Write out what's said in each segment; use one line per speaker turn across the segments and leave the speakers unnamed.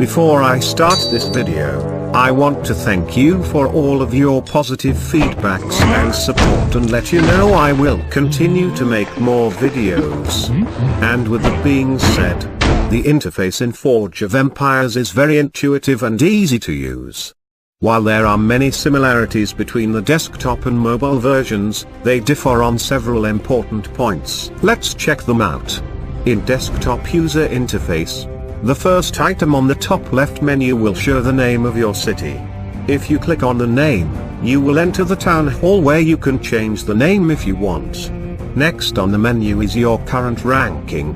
Before I start this video, I want to thank you for all of your positive feedbacks and support and let you know I will continue to make more videos. And with that being said, the interface in Forge of Empires is very intuitive and easy to use. While there are many similarities between the desktop and mobile versions, they differ on several important points. Let's check them out. In desktop user interface, the first item on the top left menu will show the name of your city. If you click on the name, you will enter the town hall where you can change the name if you want. Next on the menu is your current ranking.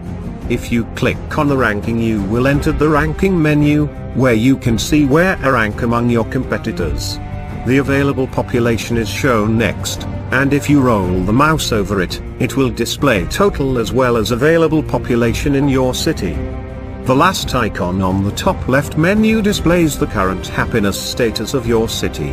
If you click on the ranking, you will enter the ranking menu, where you can see where you rank among your competitors. The available population is shown next, and if you roll the mouse over it, it will display total as well as available population in your city. The last icon on the top left menu displays the current happiness status of your city.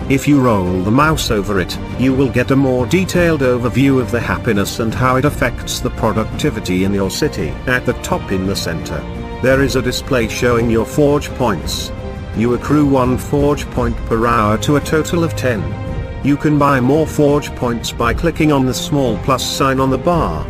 If you roll the mouse over it, you will get a more detailed overview of the happiness and how it affects the productivity in your city. At the top in the center, there is a display showing your forge points. You accrue 1 forge point per hour to a total of 10. You can buy more forge points by clicking on the small plus sign on the bar.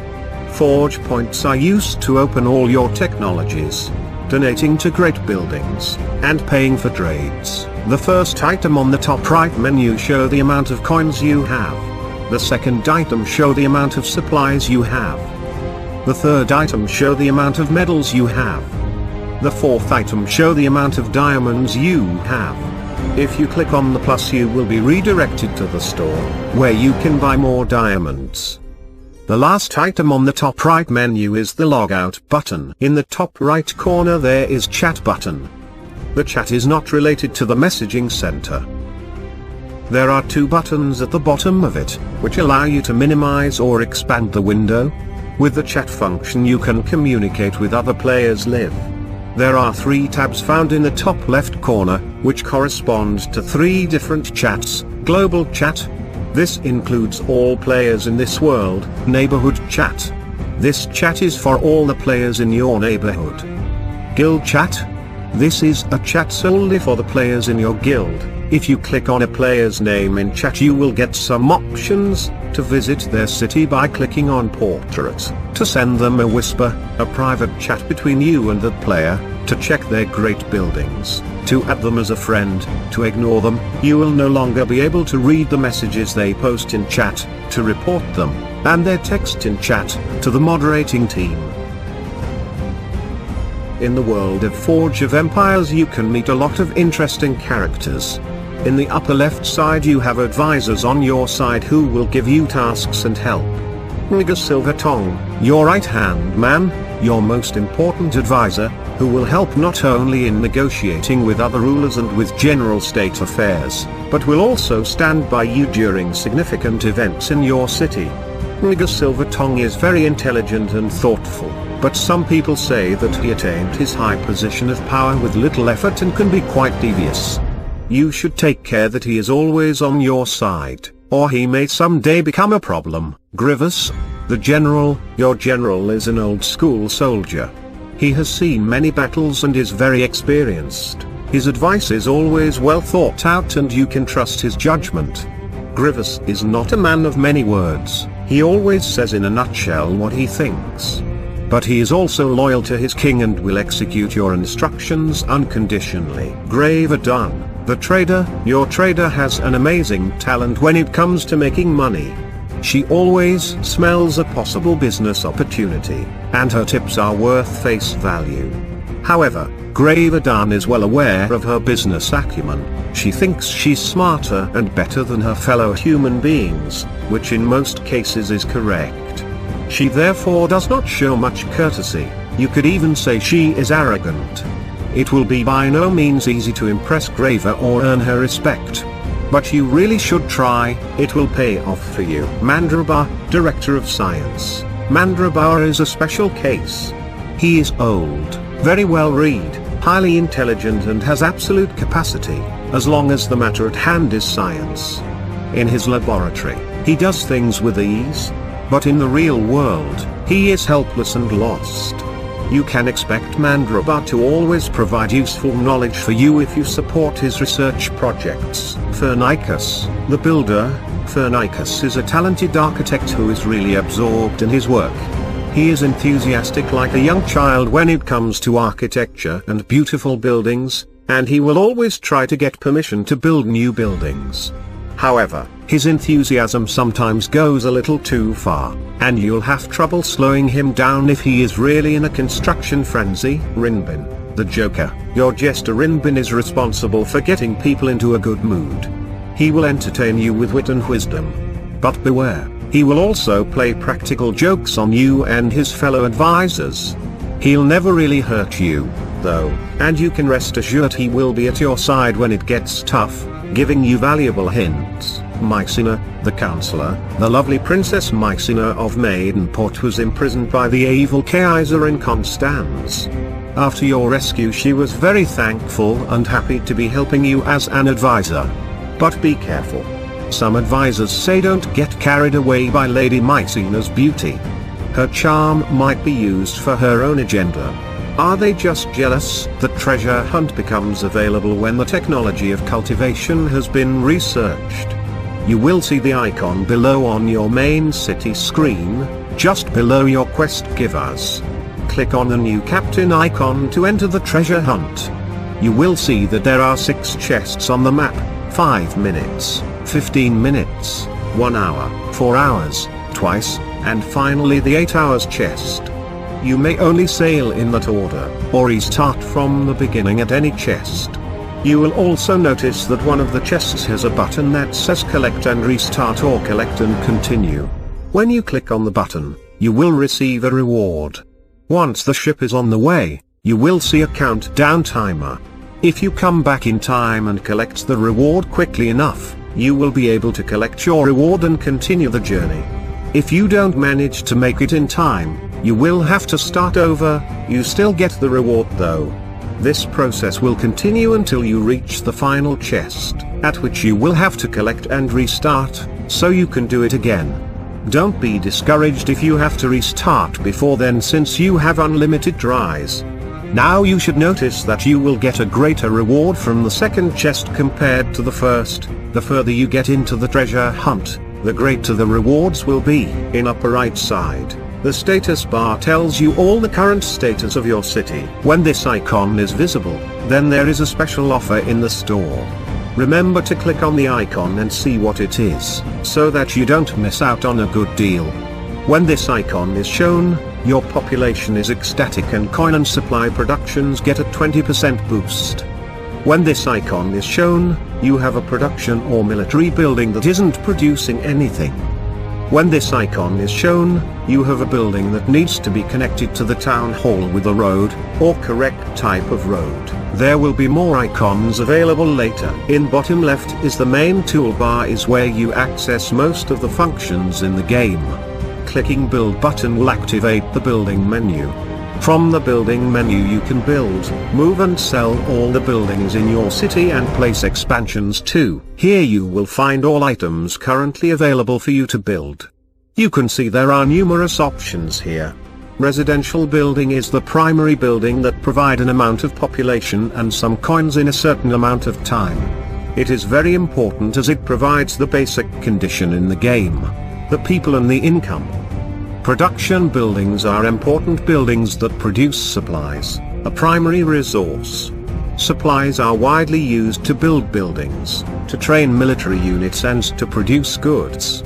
Forge points are used to open all your technologies, donating to great buildings, and paying for trades. The first item on the top right menu show the amount of coins you have. The second item show the amount of supplies you have. The third item show the amount of medals you have. The fourth item show the amount of diamonds you have. If you click on the plus, you will be redirected to the store, where you can buy more diamonds. The last item on the top right menu is the logout button. In the top right corner there is chat button. The chat is not related to the messaging center. There are 2 buttons at the bottom of it, which allow you to minimize or expand the window. With the chat function you can communicate with other players live. There are 3 tabs found in the top left corner, which correspond to 3 different chats. Global chat. This includes all players in this world. Neighborhood chat. This chat is for all the players in your neighborhood. Guild chat. This is a chat solely for the players in your guild. If you click on a player's name in chat, you will get some options: to visit their city by clicking on portrait, to send them a whisper, a private chat between you and the player, to check their great buildings, to add them as a friend, to ignore them. You will no longer be able to read the messages they post in chat, to report them, and their text in chat, to the moderating team. In the world of Forge of Empires you can meet a lot of interesting characters. In the upper left side you have advisors on your side who will give you tasks and help. Nigga Silver Tongue, your right-hand man, your most important advisor, who will help not only in negotiating with other rulers and with general state affairs, but will also stand by you during significant events in your city. Nigga Silver Tongue is very intelligent and thoughtful, but some people say that he attained his high position of power with little effort and can be quite devious. You should take care that he is always on your side, or he may someday become a problem. Grievous, the general, your general is an old-school soldier. He has seen many battles and is very experienced. His advice is always well thought out and you can trust his judgment. Grievous is not a man of many words. He always says in a nutshell what he thinks. But he is also loyal to his king and will execute your instructions unconditionally. Grave Adan, the trader, your trader has an amazing talent when it comes to making money. She always smells a possible business opportunity, and her tips are worth face value. However, Grave Adan is well aware of her business acumen. She thinks she's smarter and better than her fellow human beings, which in most cases is correct. She therefore does not show much courtesy. You could even say she is arrogant. It will be by no means easy to impress Graver or earn her respect. But you really should try, it will pay off for you. Mandrabar, Director of Science. Mandrabar is a special case. He is old, very well read, highly intelligent and has absolute capacity, as long as the matter at hand is science. In his laboratory, he does things with ease, but in the real world, he is helpless and lost. You can expect Mandrabar to always provide useful knowledge for you if you support his research projects. Fernicus, the builder. Fernicus is a talented architect who is really absorbed in his work. He is enthusiastic like a young child when it comes to architecture and beautiful buildings, and he will always try to get permission to build new buildings. However, his enthusiasm sometimes goes a little too far, and you'll have trouble slowing him down if he is really in a construction frenzy. Rinbin, the Joker. Your jester Rinbin is responsible for getting people into a good mood. He will entertain you with wit and wisdom. But beware, he will also play practical jokes on you and his fellow advisors. He'll never really hurt you, though, and you can rest assured he will be at your side when it gets tough, giving you valuable hints. Mycena, the counselor. The lovely Princess Mycena of Maidenport was imprisoned by the evil Kaiser in Constance. After your rescue, she was very thankful and happy to be helping you as an advisor. But be careful. Some advisors say don't get carried away by Lady Mycena's beauty. Her charm might be used for her own agenda. Are they just jealous? The treasure hunt becomes available when the technology of cultivation has been researched. You will see the icon below on your main city screen, just below your quest givers. Click on the new captain icon to enter the treasure hunt. You will see that there are 6 chests on the map: 5 minutes, 15 minutes, 1 hour, 4 hours, twice, and finally the 8 hours chest. You may only sail in that order, or restart from the beginning at any chest. You will also notice that one of the chests has a button that says collect and restart or collect and continue. When you click on the button, you will receive a reward. Once the ship is on the way, you will see a countdown timer. If you come back in time and collect the reward quickly enough, you will be able to collect your reward and continue the journey. If you don't manage to make it in time, you will have to start over. You still get the reward though. This process will continue until you reach the final chest, at which you will have to collect and restart, so you can do it again. Don't be discouraged if you have to restart before then, since you have unlimited tries. Now you should notice that you will get a greater reward from the second chest compared to the first. The further you get into the treasure hunt, the greater the rewards will be. In upper right side, the status bar tells you all the current status of your city. When this icon is visible, then there is a special offer in the store. Remember to click on the icon and see what it is, so that you don't miss out on a good deal. When this icon is shown, your population is ecstatic and coin and supply productions get a 20% boost. When this icon is shown, you have a production or military building that isn't producing anything. When this icon is shown, you have a building that needs to be connected to the town hall with a road, or correct type of road. There will be more icons available later. In bottom left is the main toolbar, is where you access most of the functions in the game. Clicking build button will activate the building menu. From the building menu you can build, move and sell all the buildings in your city and place expansions too. Here you will find all items currently available for you to build. You can see there are numerous options here. Residential building is the primary building that provide an amount of population and some coins in a certain amount of time. It is very important as it provides the basic condition in the game: the people and the income. Production buildings are important buildings that produce supplies, a primary resource. Supplies are widely used to build buildings, to train military units and to produce goods.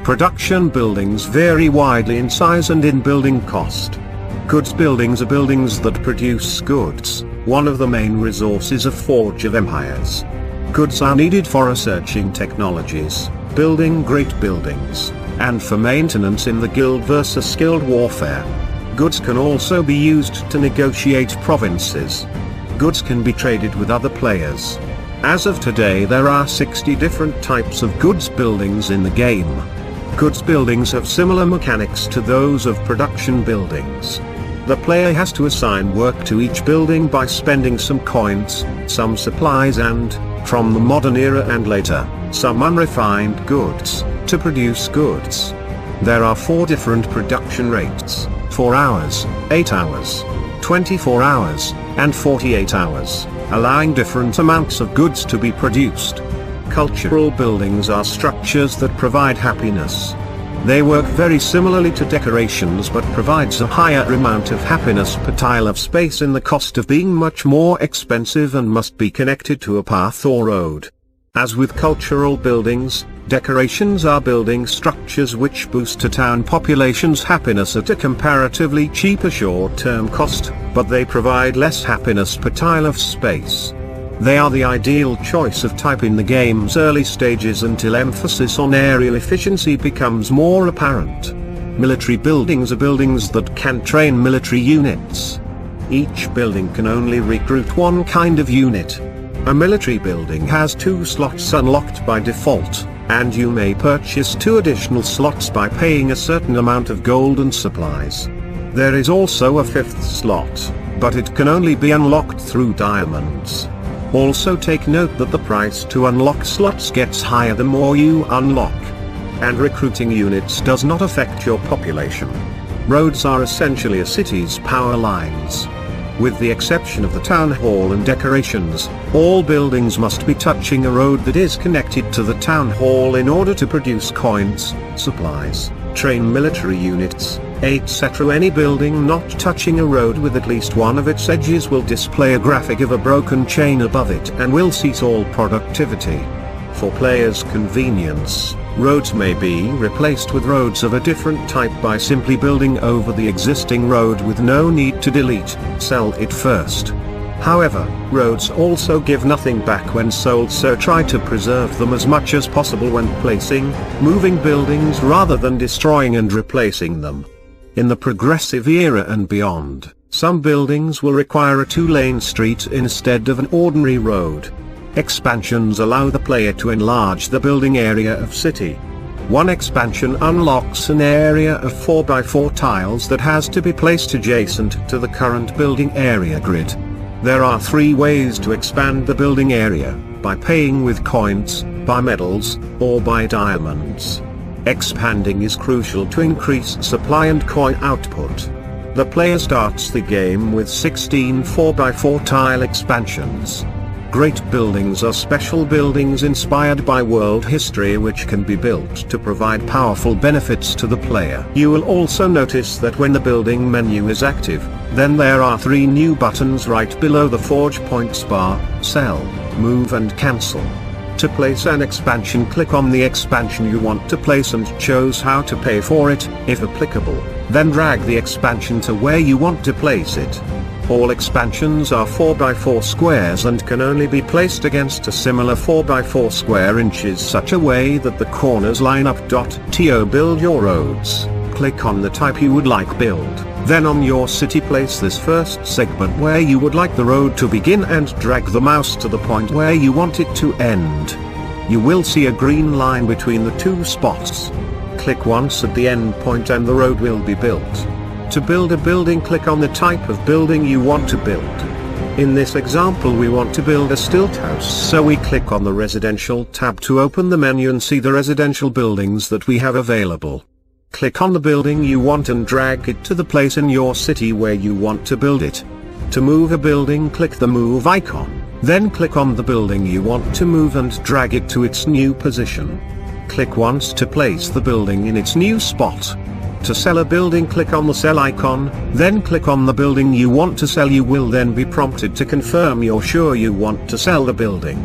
Production buildings vary widely in size and in building cost. Goods buildings are buildings that produce goods, one of the main resources of Forge of Empires. Goods are needed for researching technologies, building great buildings, and for maintenance in the guild versus skilled warfare. Goods can also be used to negotiate provinces. Goods can be traded with other players. As of today there are 60 different types of goods buildings in the game. Goods buildings have similar mechanics to those of production buildings. The player has to assign work to each building by spending some coins, some supplies and, from the modern era and later, some unrefined goods, to produce goods. There are 4 different production rates. 4 hours, 8 hours, 24 hours, and 48 hours, allowing different amounts of goods to be produced. Cultural buildings are structures that provide happiness. They work very similarly to decorations but provides a higher amount of happiness per tile of space in the cost of being much more expensive and must be connected to a path or road. As with cultural buildings, decorations are building structures which boost a town population's happiness at a comparatively cheaper short-term cost, but they provide less happiness per tile of space. They are the ideal choice of type in the game's early stages until emphasis on aerial efficiency becomes more apparent. Military buildings are buildings that can train military units. Each building can only recruit one kind of unit. A military building has 2 slots unlocked by default, and you may purchase 2 additional slots by paying a certain amount of gold and supplies. There is also a 5th slot, but it can only be unlocked through diamonds. Also take note that the price to unlock slots gets higher the more you unlock. And recruiting units does not affect your population. Roads are essentially a city's power lines. With the exception of the town hall and decorations, all buildings must be touching a road that is connected to the town hall in order to produce coins, supplies, train military units, etc. Any building not touching a road with at least one of its edges will display a graphic of a broken chain above it and will cease all productivity. For players' convenience, roads may be replaced with roads of a different type by simply building over the existing road with no need to delete, sell it first. However, roads also give nothing back when sold, so try to preserve them as much as possible when moving buildings rather than destroying and replacing them. In the progressive era and beyond, some buildings will require a 2-lane street instead of an ordinary road. Expansions allow the player to enlarge the building area of city. One expansion unlocks an area of 4x4 tiles that has to be placed adjacent to the current building area grid. There are 3 ways to expand the building area: by paying with coins, by medals, or by diamonds. Expanding is crucial to increase supply and coin output. The player starts the game with 16 4x4 tile expansions. Great buildings are special buildings inspired by world history which can be built to provide powerful benefits to the player. You will also notice that when the building menu is active, then there are 3 new buttons right below the Forge Points bar: Sell, Move and Cancel. To place an expansion, click on the expansion you want to place and choose how to pay for it, if applicable. Then drag the expansion to where you want to place it. All expansions are 4x4 squares and can only be placed against a similar 4x4 square inches such a way that the corners line up. To build your roads, click on the type you would like build. Then on your city, place this first segment where you would like the road to begin and drag the mouse to the point where you want it to end. You will see a green line between the 2 spots. Click once at the end point and the road will be built. To build a building, click on the type of building you want to build. In this example we want to build a stilt house, so we click on the residential tab to open the menu and see the residential buildings that we have available. Click on the building you want and drag it to the place in your city where you want to build it. To move a building, click the move icon, then click on the building you want to move and drag it to its new position. Click once to place the building in its new spot. To sell a building, click on the sell icon, then click on the building you want to sell. You will then be prompted to confirm you're sure you want to sell the building.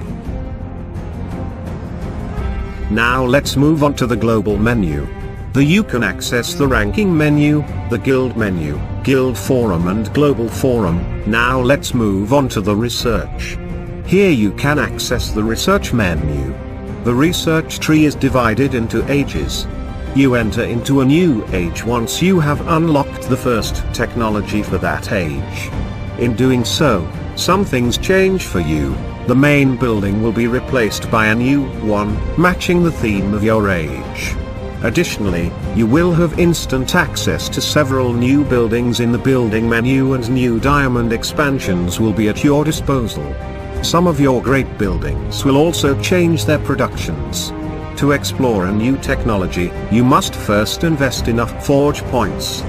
Now let's move on to the global menu. You can access the ranking menu, the guild menu, guild forum and global forum. Now let's move on to the research. Here you can access the research menu. The research tree is divided into ages. You enter into a new age once you have unlocked the first technology for that age. In doing so, some things change for you. The main building will be replaced by a new one, matching the theme of your age. Additionally, you will have instant access to several new buildings in the building menu, and new diamond expansions will be at your disposal. Some of your great buildings will also change their productions. To explore a new technology, you must first invest enough forge points.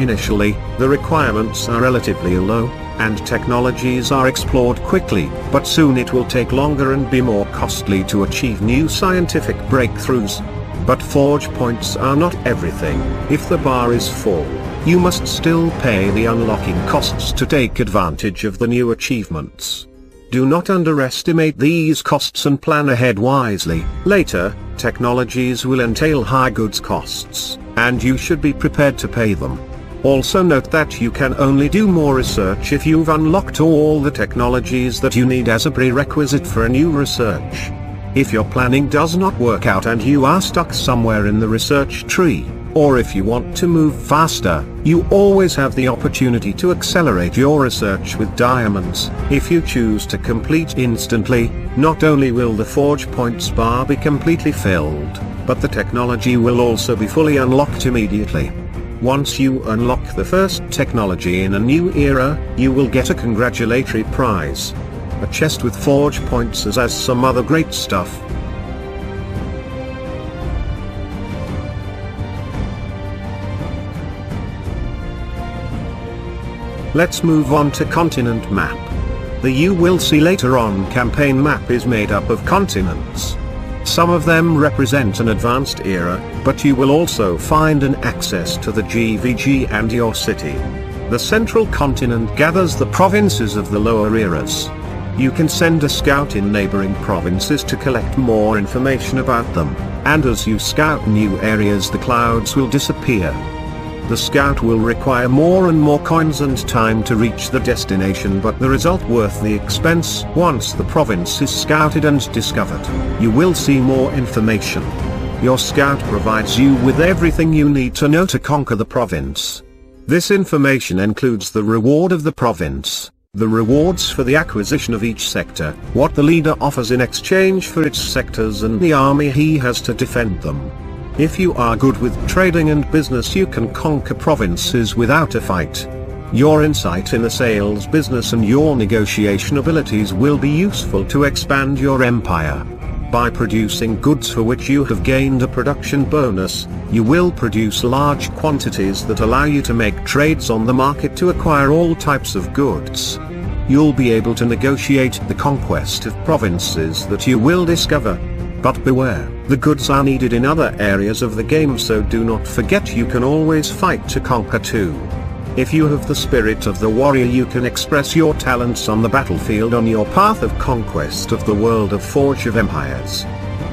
Initially, the requirements are relatively low, and technologies are explored quickly, but soon it will take longer and be more costly to achieve new scientific breakthroughs. But forge points are not everything. If the bar is full, you must still pay the unlocking costs to take advantage of the new achievements. Do not underestimate these costs and plan ahead wisely. Later, technologies will entail high goods costs, and you should be prepared to pay them. Also note that you can only do more research if you've unlocked all the technologies that you need as a prerequisite for a new research. If your planning does not work out and you are stuck somewhere in the research tree, or if you want to move faster, you always have the opportunity to accelerate your research with diamonds. If you choose to complete instantly, not only will the forge points bar be completely filled, but the technology will also be fully unlocked immediately. Once you unlock the first technology in a new era, you will get a congratulatory prize. A chest with forge points as some other great stuff. Let's move on to continent map. The you will see later on campaign map is made up of continents. Some of them represent an advanced era, but you will also find an access to the GVG and your city. The central continent gathers the provinces of the lower eras. You can send a scout in neighboring provinces to collect more information about them, and as you scout new areas the clouds will disappear. The scout will require more and more coins and time to reach the destination, but the result worth the expense. Once the province is scouted and discovered, you will see more information. Your scout provides you with everything you need to know to conquer the province. This information includes the reward of the province, the rewards for the acquisition of each sector, what the leader offers in exchange for its sectors, and the army he has to defend them. If you are good with trading and business, you can conquer provinces without a fight. Your insight in the sales business and your negotiation abilities will be useful to expand your empire. By producing goods for which you have gained a production bonus, you will produce large quantities that allow you to make trades on the market to acquire all types of goods. You'll be able to negotiate the conquest of provinces that you will discover. But beware, the goods are needed in other areas of the game, so do not forget you can always fight to conquer too. If you have the spirit of the warrior, you can express your talents on the battlefield on your path of conquest of the world of Forge of Empires.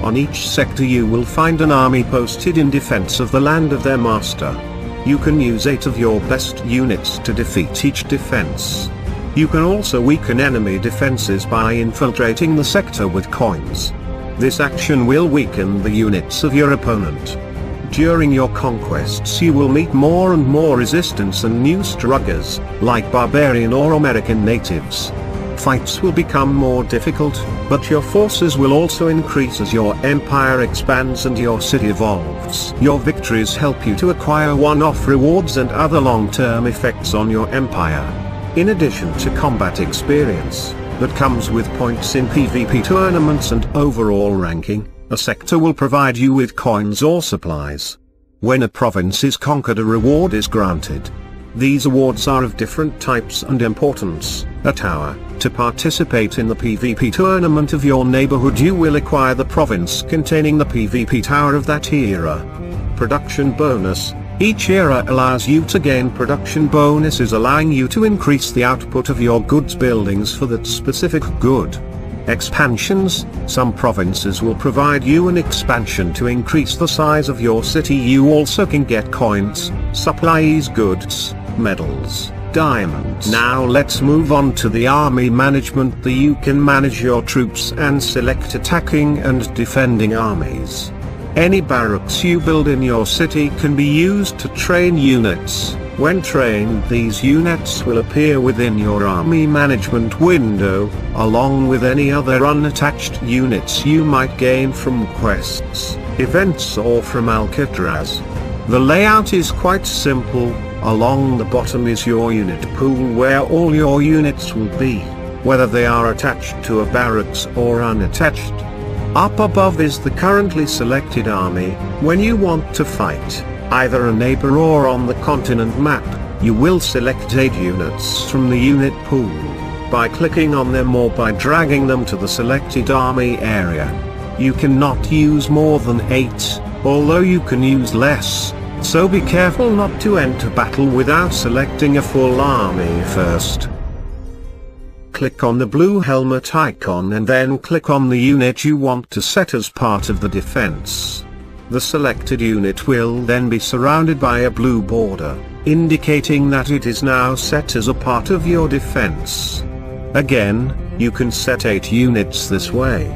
On each sector you will find an army posted in defense of the land of their master. You can use 8 of your best units to defeat each defense. You can also weaken enemy defenses by infiltrating the sector with coins. This action will weaken the units of your opponent. During your conquests you will meet more and more resistance and new struggles, like barbarian or American natives. Fights will become more difficult, but your forces will also increase as your empire expands and your city evolves. Your victories help you to acquire one-off rewards and other long-term effects on your empire. In addition to combat experience that comes with points in PvP tournaments and overall ranking, a sector will provide you with coins or supplies. When a province is conquered, a reward is granted. These awards are of different types and importance. A tower. To participate in the PvP tournament of your neighborhood, you will acquire the province containing the PvP tower of that era. Production bonus. Each era allows you to gain production bonuses, allowing you to increase the output of your goods buildings for that specific good. Expansions. Some provinces will provide you an expansion to increase the size of your city. You also can get coins, supplies, goods, medals, diamonds. Now let's move on to the army management. You can manage your troops and select attacking and defending armies. Any barracks you build in your city can be used to train units. When trained, these units will appear within your army management window, along with any other unattached units you might gain from quests, events, or from Alcatraz. The layout is quite simple. Along the bottom is your unit pool where all your units will be, whether they are attached to a barracks or unattached. Up above is the currently selected army. When you want to fight, either a neighbor or on the continent map, you will select 8 units from the unit pool, by clicking on them or by dragging them to the selected army area. You cannot use more than 8, although you can use less, so be careful not to enter battle without selecting a full army first. Click on the blue helmet icon and then click on the unit you want to set as part of the defense. The selected unit will then be surrounded by a blue border, indicating that it is now set as a part of your defense. Again, you can set 8 units this way.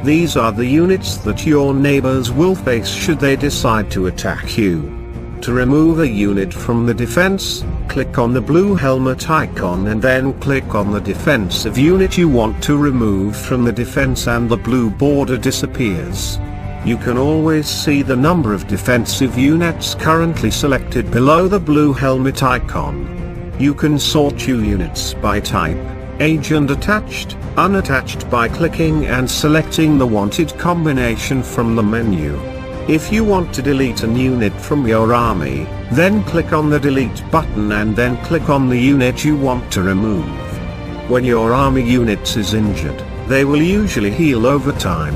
These are the units that your neighbors will face should they decide to attack you. To remove a unit from the defense, click on the blue helmet icon and then click on the defensive unit you want to remove from the defense and the blue border disappears. You can always see the number of defensive units currently selected below the blue helmet icon. You can sort your units by type, age and attached, unattached by clicking and selecting the wanted combination from the menu. If you want to delete an unit from your army, then click on the delete button and then click on the unit you want to remove. When your army unit is injured, they will usually heal over time.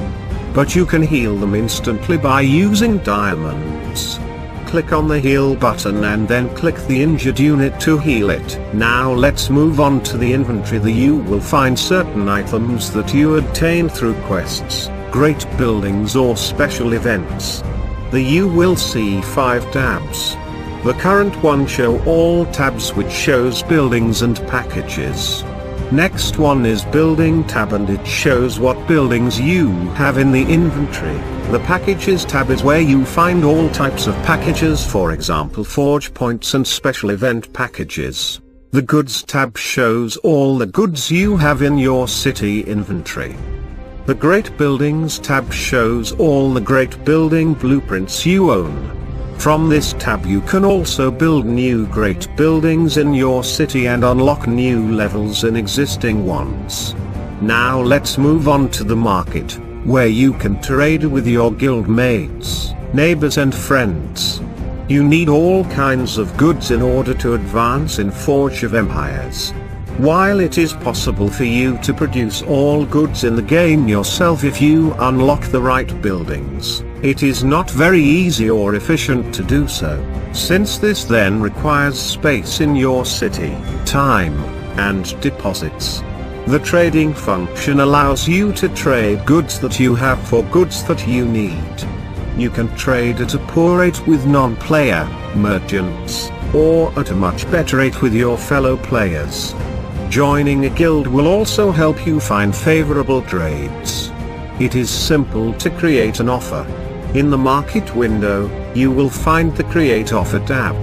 But you can heal them instantly by using diamonds. Click on the heal button and then click the injured unit to heal it. Now let's move on to the inventory. You will find certain items that you obtain through quests, great buildings or special events. You will see 5 tabs. The current one show all tabs, which shows buildings and packages. Next one is building tab and it shows what buildings you have in the inventory. The packages tab is where you find all types of packages, for example forge points and special event packages. The goods tab shows all the goods you have in your city inventory. The great buildings tab shows all the great building blueprints you own. From this tab you can also build new great buildings in your city and unlock new levels in existing ones. Now let's move on to the market, where you can trade with your guild mates, neighbors and friends. You need all kinds of goods in order to advance in Forge of Empires. While it is possible for you to produce all goods in the game yourself if you unlock the right buildings, it is not very easy or efficient to do so, since this then requires space in your city, time, and deposits. The trading function allows you to trade goods that you have for goods that you need. You can trade at a poor rate with non-player merchants, or at a much better rate with your fellow players. Joining a guild will also help you find favorable trades. It is simple to create an offer. In the market window, you will find the Create Offer tab.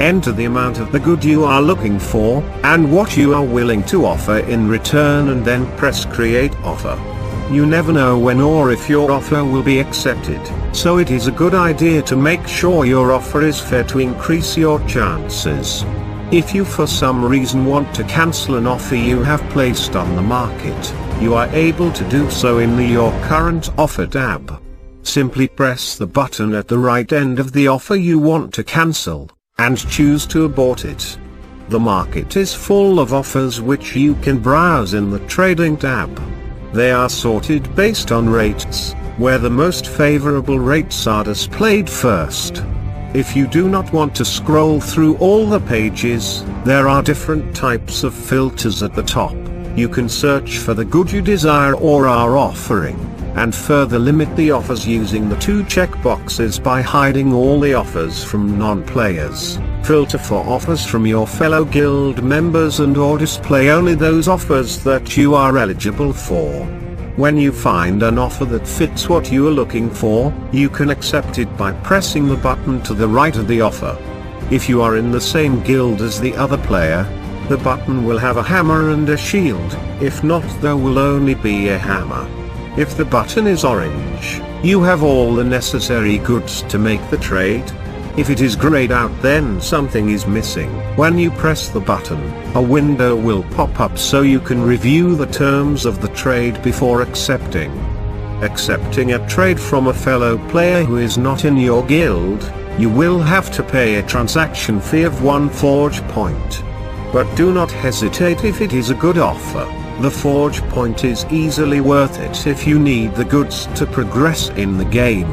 Enter the amount of the good you are looking for, and what you are willing to offer in return, and then press Create Offer. You never know when or if your offer will be accepted, so it is a good idea to make sure your offer is fair to increase your chances. If you for some reason want to cancel an offer you have placed on the market, you are able to do so in the Your Current Offer tab. Simply press the button at the right end of the offer you want to cancel, and choose to abort it. The market is full of offers which you can browse in the Trading tab. They are sorted based on rates, where the most favorable rates are displayed first. If you do not want to scroll through all the pages, there are different types of filters at the top. You can search for the good you desire or are offering, and further limit the offers using the 2 checkboxes by hiding all the offers from non-players. Filter for offers from your fellow guild members and or display only those offers that you are eligible for. When you find an offer that fits what you are looking for, you can accept it by pressing the button to the right of the offer. If you are in the same guild as the other player, the button will have a hammer and a shield. If not, there will only be a hammer. If the button is orange, you have all the necessary goods to make the trade. If it is grayed out, then something is missing. When you press the button, a window will pop up so you can review the terms of the trade before accepting. Accepting a trade from a fellow player who is not in your guild you will have to pay a transaction fee of 1 forge point. But do not hesitate if it is a good offer. The forge point is easily worth it if you need the goods to progress in the game.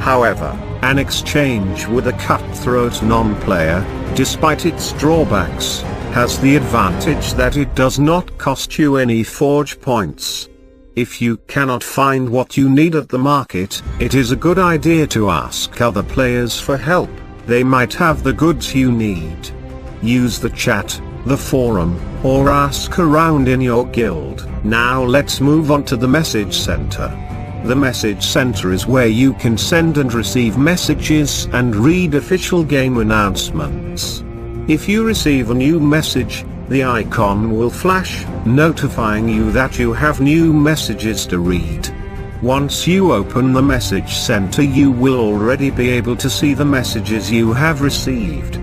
However, an exchange with a cutthroat non-player, despite its drawbacks, has the advantage that it does not cost you any forge points. If you cannot find what you need at the market, it is a good idea to ask other players for help. They might have the goods you need. Use the chat, the forum, or ask around in your guild. Now let's move on to the message center. The message center is where you can send and receive messages and read official game announcements. If you receive a new message, the icon will flash, notifying you that you have new messages to read. Once you open the message center, you will already be able to see the messages you have received.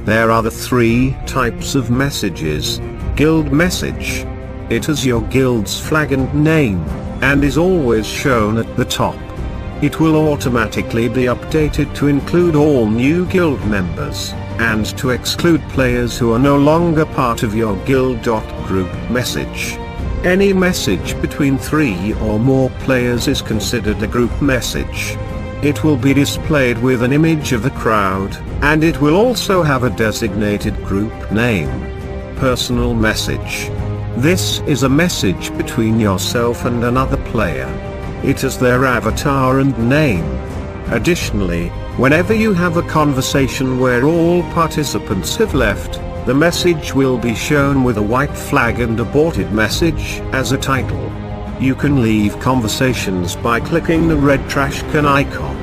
There are the 3 types of messages. Guild message. It has your guild's flag and name, and is always shown at the top. It will automatically be updated to include all new guild members, and to exclude players who are no longer part of your guild. Group message. Any message between 3 or more players is considered a group message. It will be displayed with an image of the crowd, and it will also have a designated group name. Personal message. This is a message between yourself and another player. It has their avatar and name. Additionally, whenever you have a conversation where all participants have left, the message will be shown with a white flag and aborted message as a title. You can leave conversations by clicking the red trash can icon.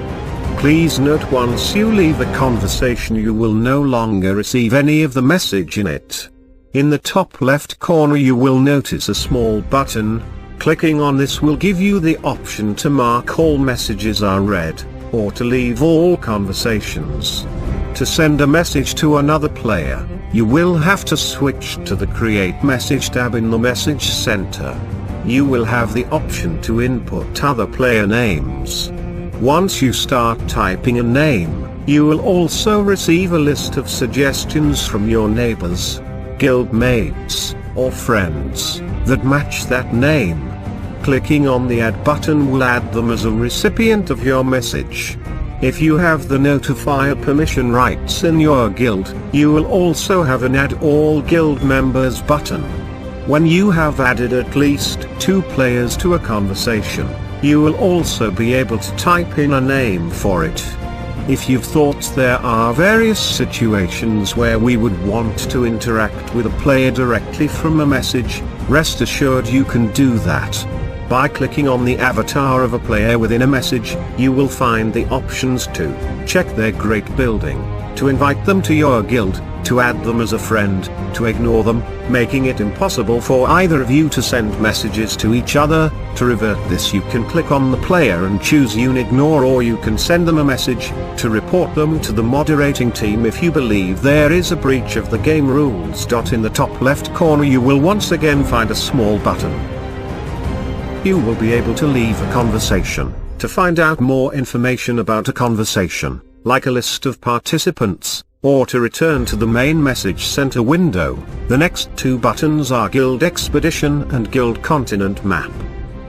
Please note, once you leave a conversation you will no longer receive any of the message in it. In the top left corner you will notice a small button. Clicking on this will give you the option to mark all messages are read, or to leave all conversations. To send a message to another player, you will have to switch to the Create Message tab in the Message Center. You will have the option to input other player names. Once you start typing a name, you will also receive a list of suggestions from your neighbors, guild mates, or friends that match that name. Clicking on the Add button will add them as a recipient of your message. If you have the notifier permission rights in your guild, you will also have an Add All Guild Members button. When you have added at least 2 players to a conversation, you will also be able to type in a name for it. If you've thought there are various situations where we would want to interact with a player directly from a message, rest assured you can do that. By clicking on the avatar of a player within a message, you will find the options to check their great building, to invite them to your guild, to add them as a friend, to ignore them, making it impossible for either of you to send messages to each other. To revert this, you can click on the player and choose ignore, or you can send them a message to report them to the moderating team if you believe there is a breach of the game rules. In the top left corner you will once again find a small button. You will be able to leave a conversation. To find out more information about a conversation, like a list of participants, or to return to the main message center window, the next 2 buttons are Guild Expedition and Guild Continent Map.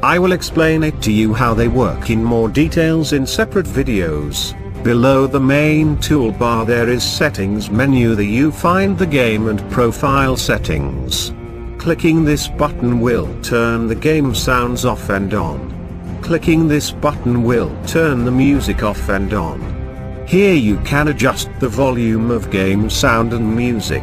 I will explain it to you how they work in more details in separate videos. Below the main toolbar there is Settings menu. There you find the game and profile settings. Clicking this button will turn the game sounds off and on. Clicking this button will turn the music off and on. Here you can adjust the volume of game sound and music.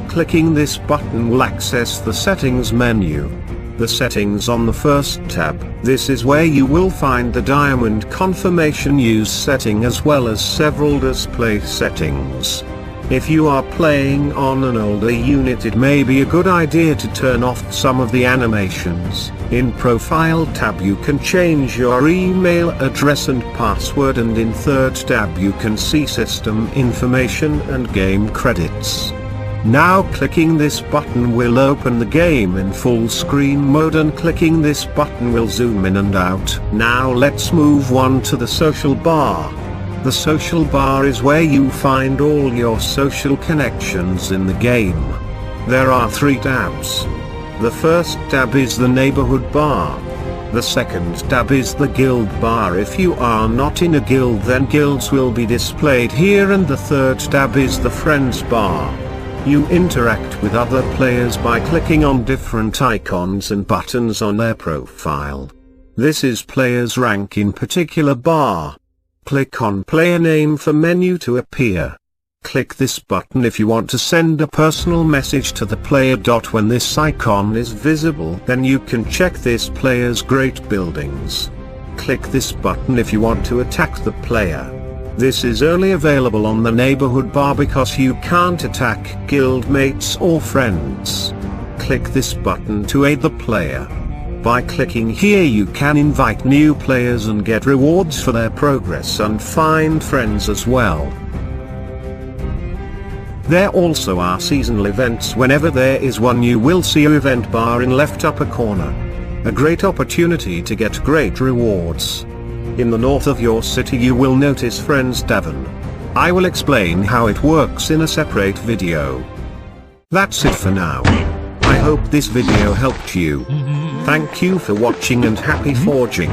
Clicking this button will access the settings menu. The settings on the first tab. This is where you will find the diamond confirmation use setting as well as several display settings. If you are playing on an older unit, it may be a good idea to turn off some of the animations. In Profile tab you can change your email address and password, and in third tab you can see system information and game credits. Now clicking this button will open the game in full screen mode, and clicking this button will zoom in and out. Now let's move on to the social bar. The social bar is where you find all your social connections in the game. There are 3 tabs. The first tab is the neighborhood bar. The second tab is the guild bar. If you are not in a guild, then guilds will be displayed here, and the third tab is the friends bar. You interact with other players by clicking on different icons and buttons on their profile. This is players' rank in particular bar. Click on player name for menu to appear. Click this button if you want to send a personal message to the player. When this icon is visible, then you can check this player's great buildings. Click this button if you want to attack the player. This is only available on the neighborhood bar because you can't attack guild mates or friends. Click this button to aid the player. By clicking here you can invite new players and get rewards for their progress and find friends as well. There also are seasonal events. Whenever there is one, you will see an event bar in left upper corner. A great opportunity to get great rewards. In the north of your city you will notice Friends Tavern. I will explain how it works in a separate video. That's it for now. I hope this video helped you. Thank you for watching and happy forging.